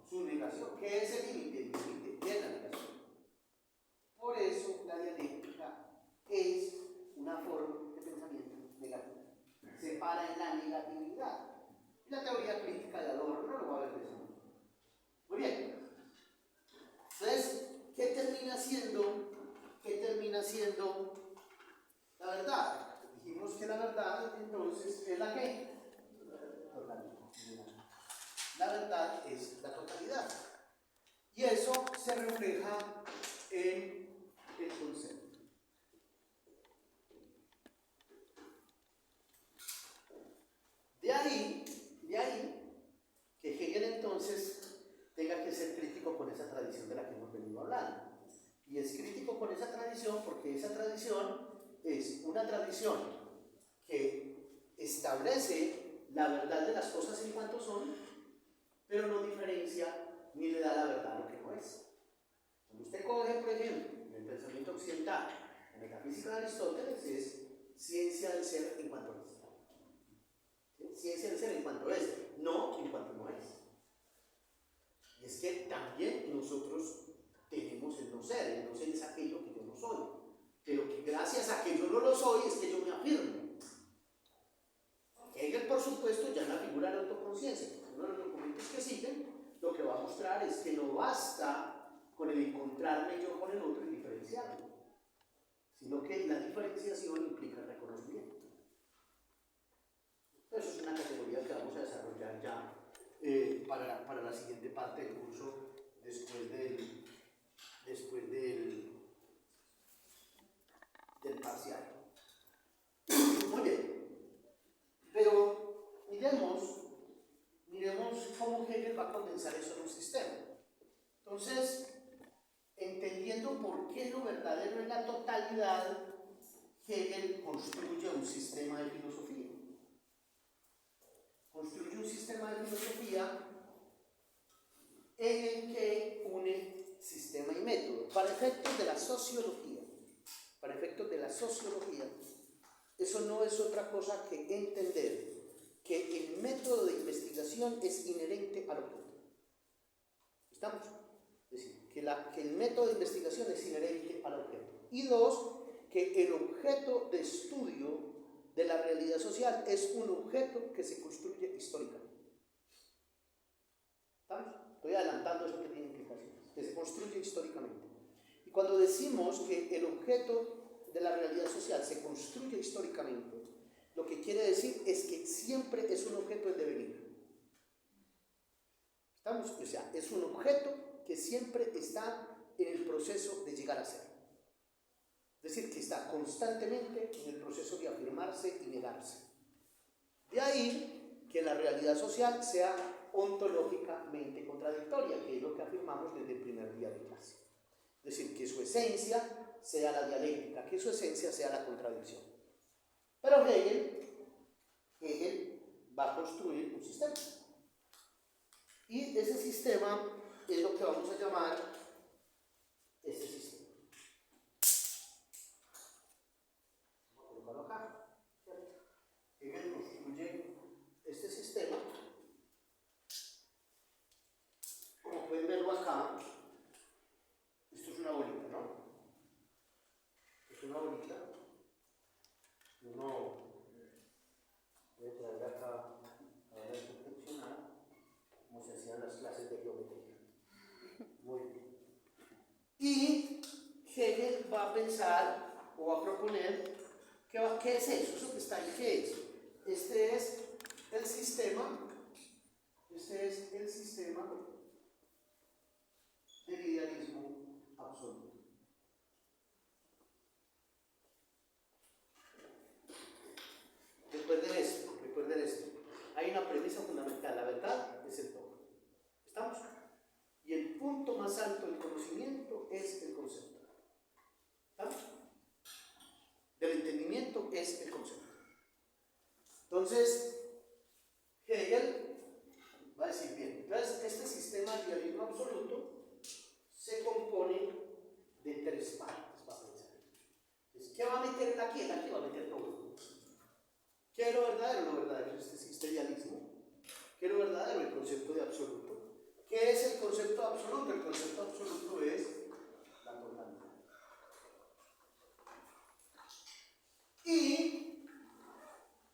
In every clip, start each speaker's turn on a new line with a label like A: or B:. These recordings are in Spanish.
A: su negación. ¿Qué es el límite? El límite de la negación. Por eso la dialéctica es una forma de pensamiento negativa. Se para en la negatividad. Y la teoría crítica de Adorno lo va a ver de esa manera. Muy bien. Entonces, ¿qué termina siendo? La verdad? Dijimos que la verdad, entonces, ¿es la qué? La verdad es la totalidad. Y eso se refleja en el concepto. De ahí que Hegel entonces tenga que ser crítico con esa tradición de la que hemos venido hablando. Y es crítico con esa tradición porque esa tradición es una tradición que establece la verdad de las cosas en cuanto son, pero no diferencia ni le da la verdad a lo que no es. Cuando usted coge, por ejemplo, en el pensamiento occidental, la metafísica de Aristóteles es ciencia del ser en cuanto es. ¿Sí? Ciencia del ser en cuanto es, no en cuanto no es. Y es que también nosotros tenemos el no ser. El no ser es aquello que yo no soy. Pero que gracias a que yo no lo soy es que yo me afirmo. Hegel, por supuesto, ya en la figura de la autoconciencia, uno de los documentos que siguen, lo que va a mostrar es que no basta con el encontrarme yo con el otro y diferenciarlo, sino que la diferenciación implica el reconocimiento. Eso es una categoría que vamos a desarrollar ya para la siguiente parte del curso, después del parcial. Muy bien, pero miremos cómo Hegel va a condensar eso en un sistema. Entonces, entendiendo por qué lo verdadero es la totalidad, Hegel construye un sistema de filosofía. Construye un sistema de filosofía en el que une sistema y método. Para efectos de la sociología, eso no es otra cosa que entender que el método de investigación es inherente al objeto. ¿Estamos? Es decir, que el método de investigación es inherente al objeto. Y dos, que el objeto de estudio de la realidad social es un objeto que se construye históricamente. ¿Estamos? Estoy adelantando eso que tiene implicaciones, que se construye históricamente. Y cuando decimos que el objeto de la realidad social se construye históricamente, lo que quiere decir es que siempre es un objeto en devenir. ¿Estamos? O sea, es un objeto que siempre está en el proceso de llegar a ser. Es decir, que está constantemente en el proceso de afirmarse y negarse. De ahí que la realidad social sea ontológicamente contradictoria, que es lo que afirmamos desde el primer día de clase. Es decir, que su esencia sea la dialéctica, que su esencia sea la contradicción. Pero Hegel va a construir un sistema. Y ese sistema es lo que vamos a llamar este sistema. Vamos a colocarlo acá. Hegel construye este sistema. Como pueden verlo acá, esto es una bolita, ¿no? Es una bolita. Uno voy a traer acá a ver esto funciona, como se hacían las clases de geometría. Muy bien. Y Hegel va a pensar o va a proponer ¿qué es eso? Eso que está ahí, ¿qué es? Este es el sistema del idealismo absoluto. Recuerden esto. Hay una premisa fundamental, la verdad es el todo. ¿Estamos? Y el punto más alto del conocimiento es el concepto. ¿Estamos? Del entendimiento es el concepto. Entonces, Hegel va a decir, bien, entonces este sistema de idealismo absoluto se compone de tres partes, va a pensar. Entonces, ¿qué va a meter en aquí? En aquí va a meter todo. ¿Qué es lo verdadero? Lo verdadero es este idealismo. ¿Qué es lo verdadero? El concepto de absoluto. ¿Qué es el concepto absoluto? El concepto absoluto es la totalidad. Y,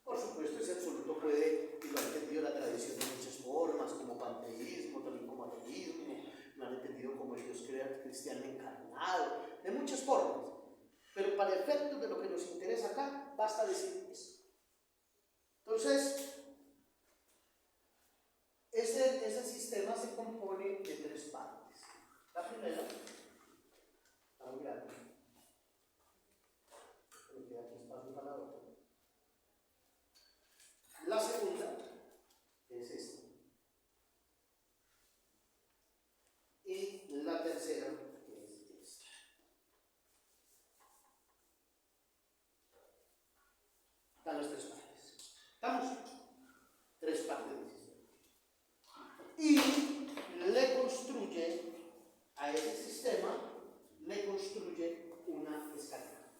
A: por supuesto, ese absoluto puede, y lo ha entendido la tradición de muchas formas, como panteísmo, también como ateísmo, lo han entendido como el Dios cristiano encarnado, de muchas formas. Pero para efectos de lo que nos interesa acá, basta decir eso. Entonces, ese sistema se compone de tres partes. La primera, está muy grande, me queda aquí espacio para la otra. La segunda es esta. Y la tercera es esta. Están las tres partes. ¿Estamos? Tres partes del sistema. Y le construye a ese sistema, le construye una escalera.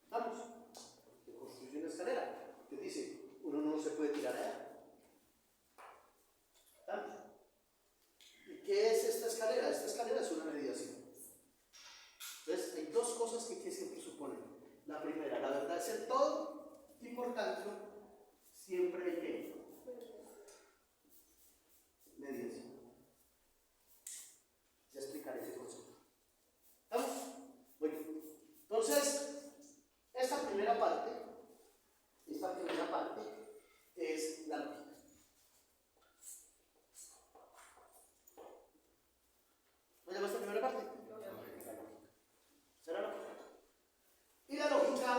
A: ¿Estamos? Le construye una escalera. Que dice, uno no se puede tirar allá. ¿Estamos? ¿Y qué es esta escalera? Esta escalera es una mediación. Entonces, hay dos cosas que siempre suponen. La primera, la verdad es el todo, y por tanto, siempre hay que mediación. Ya explicaré ese concepto. ¿Estamos? Bueno, entonces, esta primera parte es la lógica. ¿Me llama esta primera parte? ¿Será lógica? Y la lógica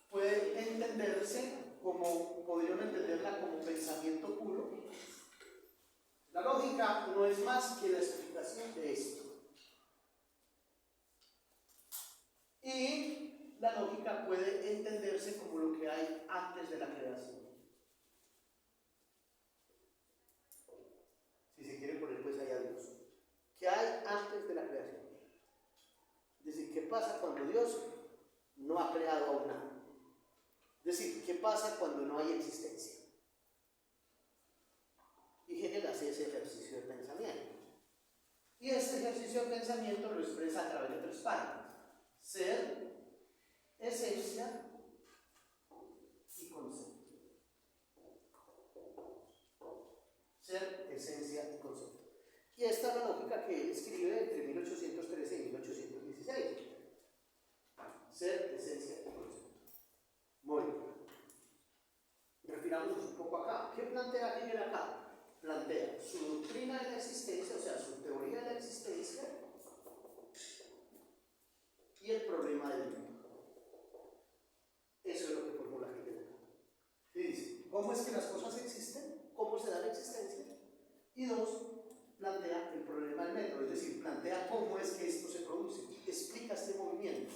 A: puede entenderse como, podrían entenderla como pensamiento puro. La lógica no es más que la explicación de esto. Y la lógica puede entenderse como lo que hay antes de la creación. Si se quiere poner pues ahí a Dios. ¿Qué hay antes de la creación? Es decir, ¿qué pasa cuando Dios no ha creado aún nada? Es decir, ¿qué pasa cuando no hay existencia? Y Hegel hace ese ejercicio de pensamiento. Y ese ejercicio de pensamiento lo expresa a través de tres partes: ser, esencia y concepto. Ser, esencia y concepto. Y esta es la lógica que él escribe entre 1813 y 1816. Ser, esencia y concepto. Muy bien. Refirámonos un poco acá. ¿Qué plantea Hegel acá? Plantea su doctrina de la existencia, o sea, su teoría de la existencia y el problema del mundo. Eso es lo que formula Hegel. Y dice, ¿cómo es que las cosas existen? ¿Cómo se da la existencia? Y dos, plantea el problema del método, es decir, plantea cómo es que esto se produce, explica este movimiento.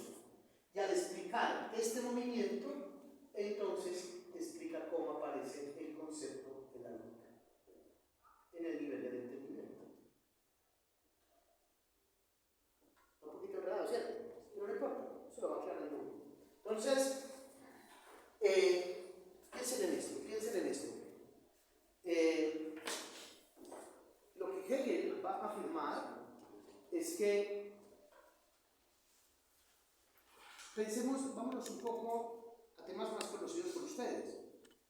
A: Y al explicar este movimiento, entonces explica cómo aparece el concepto de la lógica en el nivel del entendimiento. Un poquito enredado, ¿cierto? Pero no importa, se lo va aclarando uno. Entonces, piensen en esto, lo que Hegel va a afirmar es que pensemos, vámonos un poco a temas más conocidos por ustedes.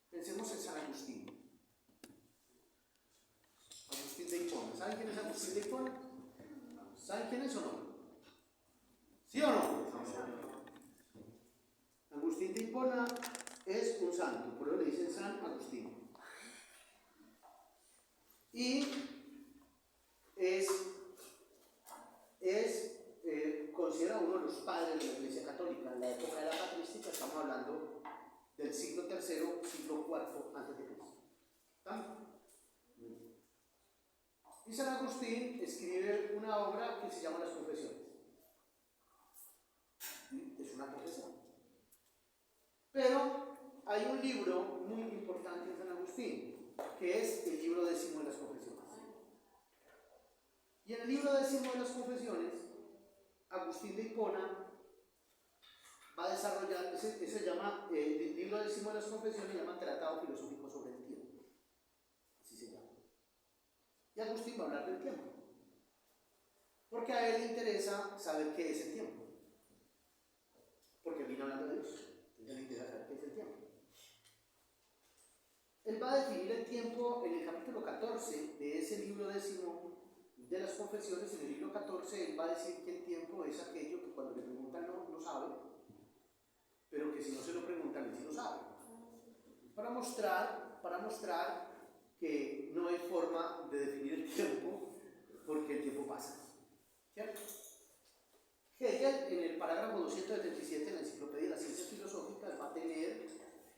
A: Pensemos en San Agustín. Agustín de Hipona. ¿Saben quién es Agustín de Hipona? ¿Saben quién es o no? ¿Sí o no? Agustín de Hipona es un santo, por eso le dicen San Agustín. Y es considerado uno de los padres de la Iglesia Católica. En la época de la patrística estamos hablando del siglo III, siglo IV antes de Cristo. ¿Está? Y San Agustín escribe una obra que se llama Las Confesiones. Es una confesión. Pero hay un libro muy importante en San Agustín, que es el libro 10 de las Confesiones. Y en el libro 10 de las Confesiones, Agustín de Hipona va a desarrollar, ese se llama, el libro décimo de las confesiones se llama Tratado Filosófico sobre el Tiempo, así se llama. Y Agustín va a hablar del tiempo, porque a él le interesa saber qué es el tiempo, porque vino hablando de Dios, entonces le interesa saber qué es el tiempo. Él va a definir el tiempo en el capítulo 14 de ese libro décimo de las confesiones. En el libro 14 él va a decir que el tiempo es aquello que cuando le preguntan no sabe, pero que si no se lo preguntan él sí lo sabe, para mostrar que no hay forma de definir el tiempo porque el tiempo pasa, ¿cierto? Hegel, en el parágrafo 277 en la Enciclopedia de las Ciencias Filosóficas, va a tener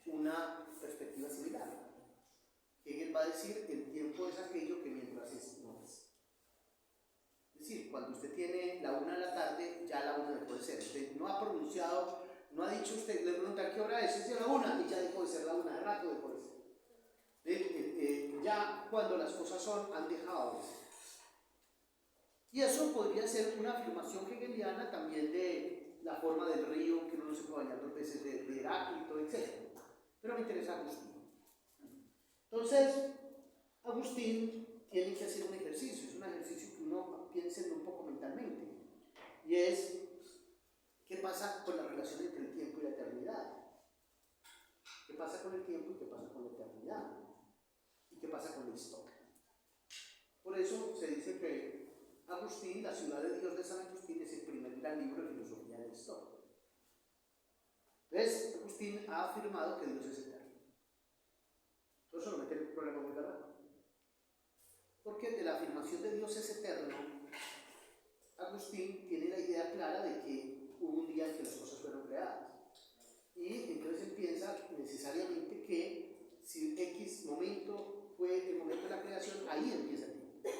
A: una perspectiva similar. Hegel va a decir que el tiempo es aquello que mientras es, no es. Es decir, cuando usted tiene la 1 de la tarde, ya la 1 dejó de ser. Usted no ha pronunciado, no ha dicho usted, le pregunta qué hora es la 1 y ya dejó de ser la 1, de rato dejó de ser. Ya cuando las cosas han dejado de ser. Y eso podría ser una afirmación hegeliana también de la forma del río, que uno no se puede bañar 2 veces, de Heráclito, etc. Pero me interesa Agustín. Entonces, Agustín tiene que hacer un ejercicio, es un ejercicio que uno piensa en un poco mentalmente, y es qué pasa con la relación entre el tiempo y la eternidad. ¿Qué pasa con el tiempo y qué pasa con la eternidad? ¿Y qué pasa con la historia? Por eso se dice que Agustín, la ciudad de Dios de San Agustín, es el primer gran libro de filosofía de la historia. Entonces, Agustín ha afirmado que Dios es eterno. Eso lo mete en un problema muy grave. Porque de la afirmación de Dios es eterno, Agustín tiene la idea clara de que hubo un día en que las cosas fueron creadas. Y entonces él piensa necesariamente que si X momento fue el momento de la creación, ahí empieza el tiempo.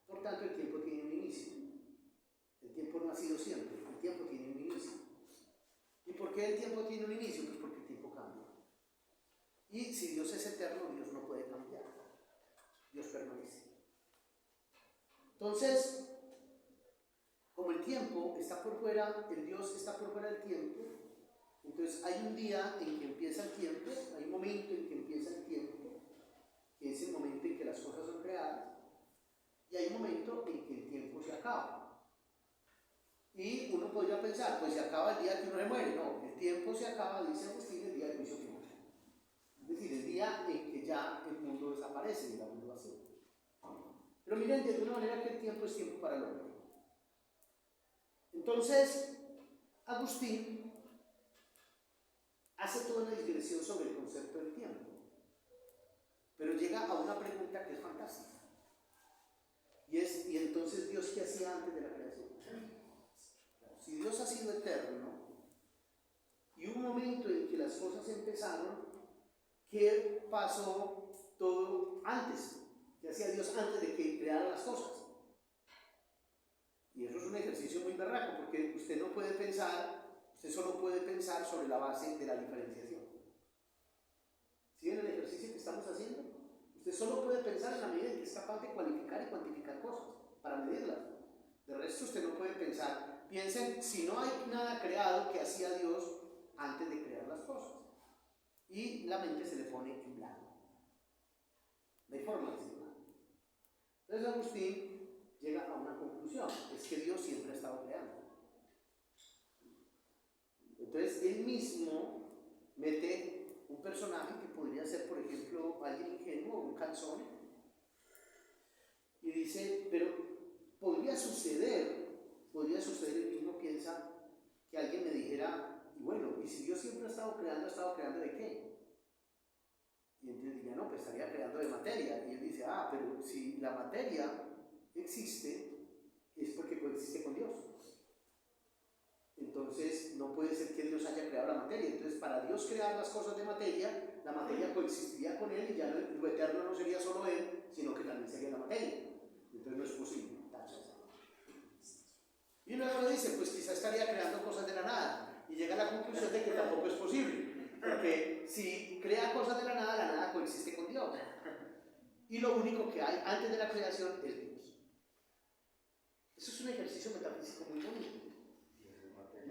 A: Por tanto, el tiempo tiene un inicio. El tiempo no ha sido siempre, el tiempo tiene un inicio. ¿Y por qué el tiempo tiene un inicio? Pues porque el tiempo cambia. Y si Dios es eterno, Dios no puede cambiar. Dios permanece. Entonces, como el tiempo está por fuera, el Dios está por fuera del tiempo, entonces hay un día en que empieza el tiempo, hay un momento en que empieza el tiempo, que es el momento en que las cosas son creadas, y hay un momento en que el tiempo se acaba. Y uno podría pensar, pues se acaba el día que uno se muere. No, el tiempo se acaba, dice Agustín, el día del juicio final. Es decir, el día en que ya el mundo desaparece y el mundo vacío. Pero miren, de alguna manera que el tiempo es tiempo para el hombre. Entonces, Agustín hace toda una digresión sobre el concepto del tiempo, pero llega a una pregunta que es fantástica. ¿Y entonces Dios qué hacía antes de la creación? Si Dios ha sido eterno, y hubo un momento en que las cosas empezaron, ¿qué pasó todo antes? ¿Qué hacía Dios antes de que creara las cosas? Y eso es un ejercicio muy berraco, porque usted no puede pensar, usted solo puede pensar sobre la base de la diferenciación. ¿Sí ven el ejercicio que estamos haciendo? Usted solo puede pensar en la medida en que es capaz de cualificar y cuantificar cosas, para medirlas. De resto usted no puede pensar. Piensen, si no hay nada creado, ¿qué hacía Dios antes de crear las cosas? Y la mente se le pone en blanco. No hay forma de decir nada. Entonces Agustín llega a una conclusión, es que Dios siempre ha estado creando. Entonces él mismo mete un personaje que podría ser, por ejemplo, alguien ingenuo, un canzón, y dice, pero podría suceder, él mismo piensa, que alguien me dijera, y bueno, y si Dios siempre ha estado creando ¿de qué? Y entonces diría, no, pues estaría creando de materia. Y él dice, pero si la materia existe, es porque coexiste con Dios. Entonces no puede ser que Dios haya creado la materia. Entonces para Dios crear las cosas de materia, la materia coexistiría con Él, y ya lo eterno no sería solo Él, sino que también sería la materia. Entonces no es posible. Y luego le dice, pues quizá estaría creando cosas de la nada, y llega a la conclusión de que tampoco es posible, porque si crea cosas de la nada coexiste con Dios, y lo único que hay antes de la creación es Dios. Eso es un ejercicio metafísico muy bonito.